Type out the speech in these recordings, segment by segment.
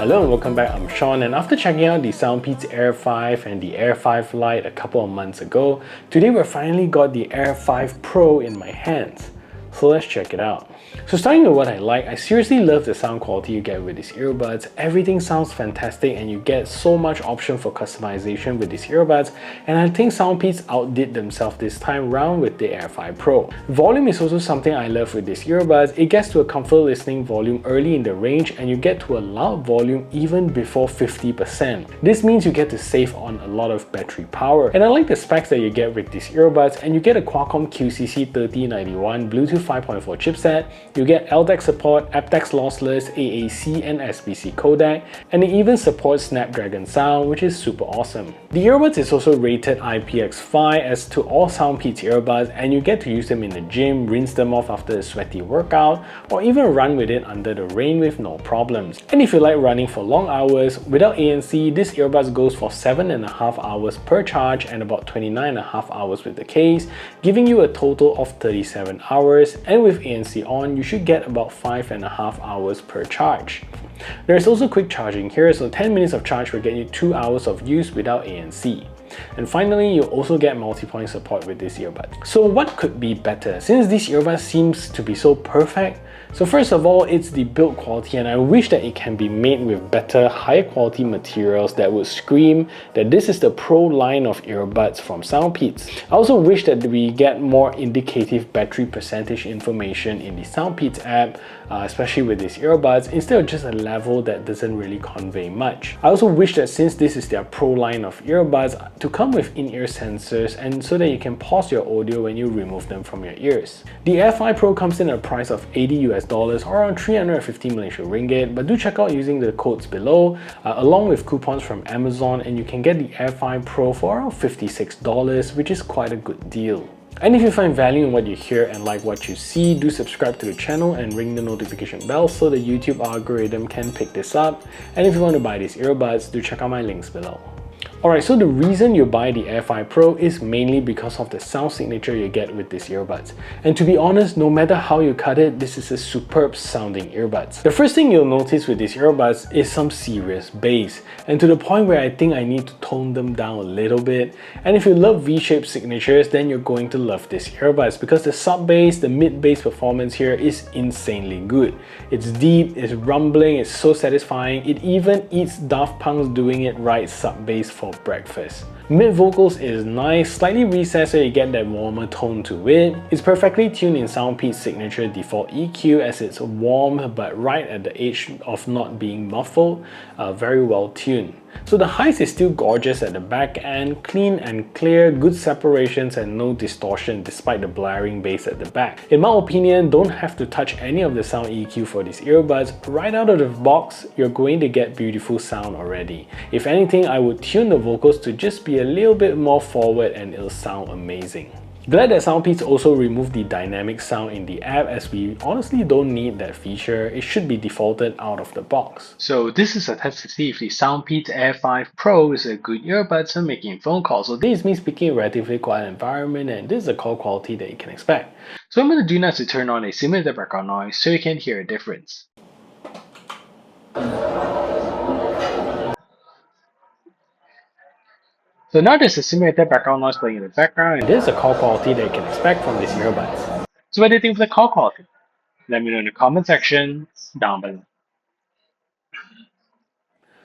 Hello and welcome back, I'm Sean, and after checking out the SoundPEATS Air 5 and the Air 5 Lite a couple of months ago, today we finally got the Air 5 Pro in my hands. So let's check it out. So starting with what I like, I seriously love the sound quality you get with these earbuds. Everything sounds fantastic and you get so much option for customization with these earbuds, and I think SoundPEATS outdid themselves this time round with the Air 5 Pro. Volume is also something I love with these earbuds. It gets to a comfortable listening volume early in the range and you get to a loud volume even before 50%. This means you get to save on a lot of battery power. And I like the specs that you get with these earbuds, and you get a Qualcomm QCC3091 Bluetooth 5.4 chipset. You get LDAC support, aptX lossless, AAC and SBC codec, and it even supports Snapdragon sound, which is super awesome. The earbuds is also rated IPX5 as to all SoundPEATS earbuds, and you get to use them in the gym, rinse them off after a sweaty workout, or even run with it under the rain with no problems. And if you like running for long hours, without ANC, this earbuds goes for 7.5 hours per charge and about 29.5 hours with the case, giving you a total of 37 hours, and with ANC on, you should get about 5.5 hours per charge. There's also quick charging here, so 10 minutes of charge will get you 2 hours of use without ANC. And finally, you'll also get multi-point support with this earbud. So what could be better since this earbud seems to be so perfect? So first of all, it's the build quality, and I wish that it can be made with better, higher quality materials that would scream that this is the pro line of earbuds from SoundPEATS. I also wish that we get more indicative battery percentage information in the SoundPEATS app, especially with these earbuds, instead of just a level that doesn't really convey much. I also wish that since this is their pro line of earbuds, to come with in-ear sensors, and so that you can pause your audio when you remove them from your ears. The Air 5 Pro comes in at a price of $80 or around 350 Malaysian ringgit, but do check out using the codes below, along with coupons from Amazon, and you can get the Air 5 Pro for around $56, which is quite a good deal. And if you find value in what you hear and like what you see, do subscribe to the channel and ring the notification bell so the YouTube algorithm can pick this up. And if you want to buy these earbuds, do check out my links below. Alright, so the reason you buy the Air 5 Pro is mainly because of the sound signature you get with these earbuds. And to be honest, no matter how you cut it, this is a superb sounding earbuds. The first thing you'll notice with these earbuds is some serious bass, and to the point where I think I need to tone them down a little bit. And if you love V-shaped signatures, then you're going to love these earbuds because the sub bass, the mid bass performance here is insanely good. It's deep, it's rumbling, it's so satisfying. It even eats Daft Punk's Doing It Right sub bass for breakfast. Mid vocals is nice, slightly recessed so you get that warmer tone to it. It's perfectly tuned in SoundPEATS' signature default EQ, as it's warm but right at the edge of not being muffled, very well tuned. So the highs is still gorgeous at the back end, clean and clear, good separations and no distortion despite the blaring bass at the back. In my opinion, don't have to touch any of the sound EQ for these earbuds. Right out of the box, you're going to get beautiful sound already. If anything, I would tune the vocals to just be a little bit more forward and it'll sound amazing. Glad that SoundPEATS also removed the dynamic sound in the app, as we honestly don't need that feature. It should be defaulted out of the box. So this is a test to see if the SoundPEATS Air 5 Pro is a good earbud for making phone calls. So this is me speaking in a relatively quiet environment, and this is the call quality that you can expect. So I'm going to do now to turn on a simulated background noise so you can hear a difference. So now there's a simulated background noise playing in the background, and this is the call quality that you can expect from these earbuds. So what do you think of the call quality? Let me know in the comment section down below.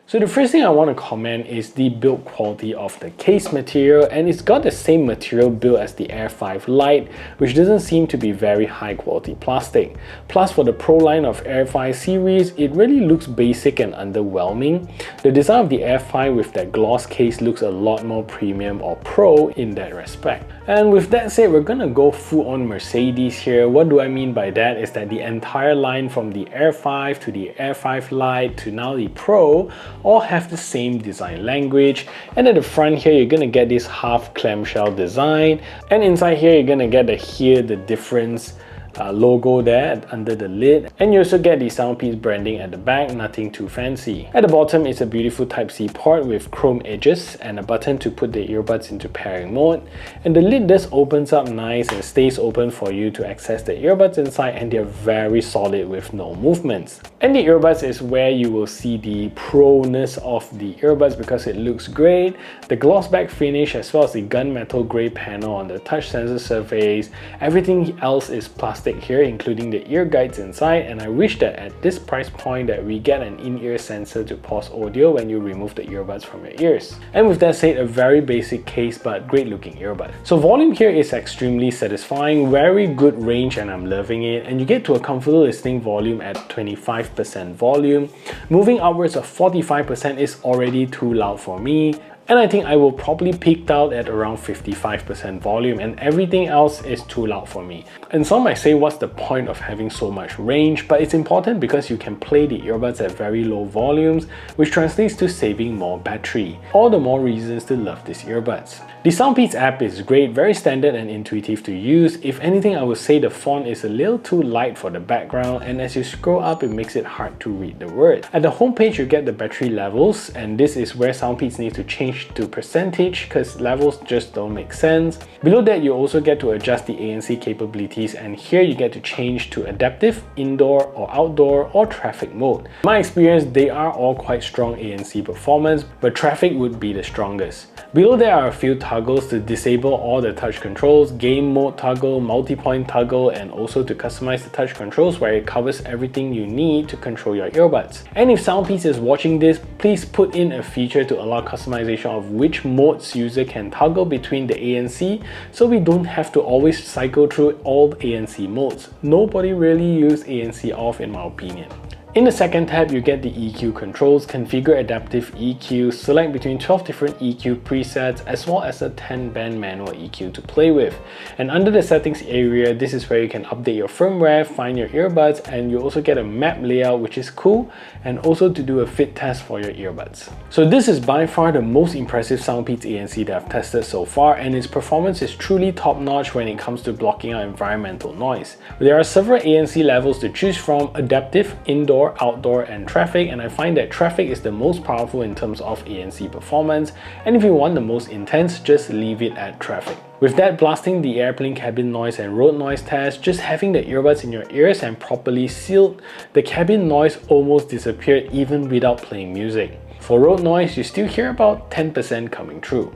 So the first thing I want to comment is the build quality of the case material, and it's got the same material build as the Air 5 Lite, which doesn't seem to be very high quality plastic. Plus for the Pro line of Air 5 series, it really looks basic and underwhelming. The design of the Air 5 with that gloss case looks a lot more premium or pro in that respect. And with that said, we're gonna go full on Mercedes here. What do I mean by that is that the entire line from the Air 5 to the Air 5 Lite to now the Pro all have the same design language, and at the front here you're gonna get this half clamshell design, and inside here you're gonna get to hear the difference logo there under the lid, and you also get the SoundPEATS branding at the back, nothing too fancy. At the bottom is a beautiful Type-C port with chrome edges and a button to put the earbuds into pairing mode, and the lid just opens up nice and stays open for you to access the earbuds inside, and they're very solid with no movements. And the earbuds is where you will see the pro-ness of the earbuds because it looks great. The gloss back finish as well as the gunmetal grey panel on the touch sensor surface. Everything else is plastic here, including the ear guides inside, and I wish that at this price point that we get an in-ear sensor to pause audio when you remove the earbuds from your ears. And with that said, a very basic case but great looking earbud. So volume here is extremely satisfying, very good range, and I'm loving it, and you get to a comfortable listening volume at 25% volume. Moving upwards of 45% is already too loud for me, and I think I will probably peak out at around 55% volume, and everything else is too loud for me. And some might say, what's the point of having so much range? But it's important because you can play the earbuds at very low volumes, which translates to saving more battery. All the more reasons to love these earbuds. The SoundPEATS app is great, very standard and intuitive to use. If anything, I would say the font is a little too light for the background, and as you scroll up, it makes it hard to read the word. At the homepage, you get the battery levels, and this is where SoundPEATS needs to change to percentage because levels just don't make sense. Below that, you also get to adjust the ANC capabilities, and here you get to change to adaptive, indoor or outdoor, or traffic mode. In my experience, they are all quite strong ANC performance, but traffic would be the strongest. Below there are a few toggles to disable all the touch controls, game mode toggle, multi-point toggle, and also to customize the touch controls where it covers everything you need to control your earbuds. And if SoundPEATS is watching this, please put in a feature to allow customization of which modes user can toggle between the ANC, so we don't have to always cycle through all ANC modes. Nobody really uses ANC off in my opinion. In the second tab, you get the EQ controls, configure adaptive EQ, select between 12 different EQ presets, as well as a 10-band manual EQ to play with. And under the settings area, this is where you can update your firmware, find your earbuds, and you also get a map layout, which is cool, and also to do a fit test for your earbuds. So this is by far the most impressive SoundPEATS ANC that I've tested so far, and its performance is truly top-notch when it comes to blocking out environmental noise. There are several ANC levels to choose from: adaptive, indoor, outdoor, and traffic, and I find that traffic is the most powerful in terms of ANC performance, and if you want the most intense, just leave it at traffic. With that, blasting the airplane cabin noise and road noise test, just having the earbuds in your ears and properly sealed, the cabin noise almost disappeared even without playing music. For road noise, you still hear about 10% coming through.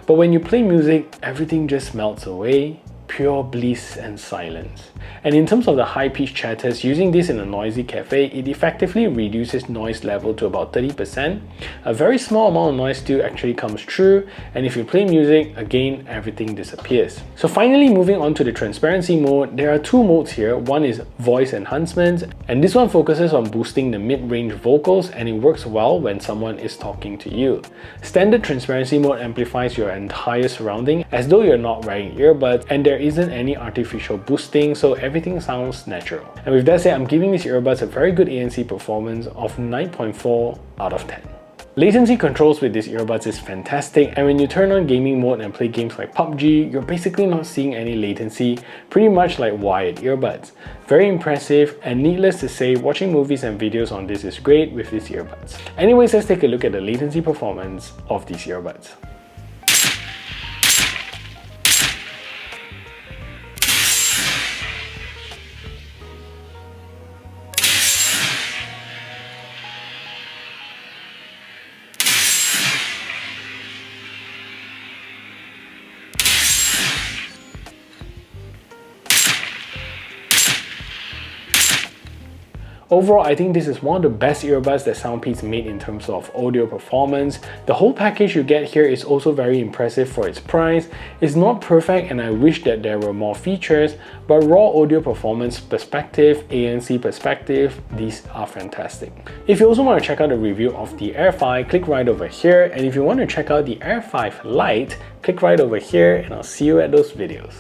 But when you play music, everything just melts away. Pure bliss and silence. And in terms of the high-pitched chatters, using this in a noisy cafe, it effectively reduces noise level to about 30%. A very small amount of noise still actually comes through, and if you play music, again, everything disappears. So finally, moving on to the transparency mode, there are two modes here. One is voice enhancement, and this one focuses on boosting the mid-range vocals, and it works well when someone is talking to you. Standard transparency mode amplifies your entire surrounding as though you're not wearing earbuds, and there isn't any artificial boosting, so everything sounds natural. And with that said, I'm giving these earbuds a very good ANC performance of 9.4 out of 10. Latency controls with these earbuds is fantastic, and when you turn on gaming mode and play games like PUBG, you're basically not seeing any latency, pretty much like wired earbuds. Very impressive, and needless to say, watching movies and videos on this is great with these earbuds. Anyways, let's take a look at the latency performance of these earbuds. Overall, I think this is one of the best earbuds that SoundPEATS made in terms of audio performance. The whole package you get here is also very impressive for its price. It's not perfect, and I wish that there were more features, but raw audio performance perspective, ANC perspective, these are fantastic. If you also want to check out a review of the Air 5, click right over here, and if you want to check out the Air 5 Lite, click right over here, and I'll see you at those videos.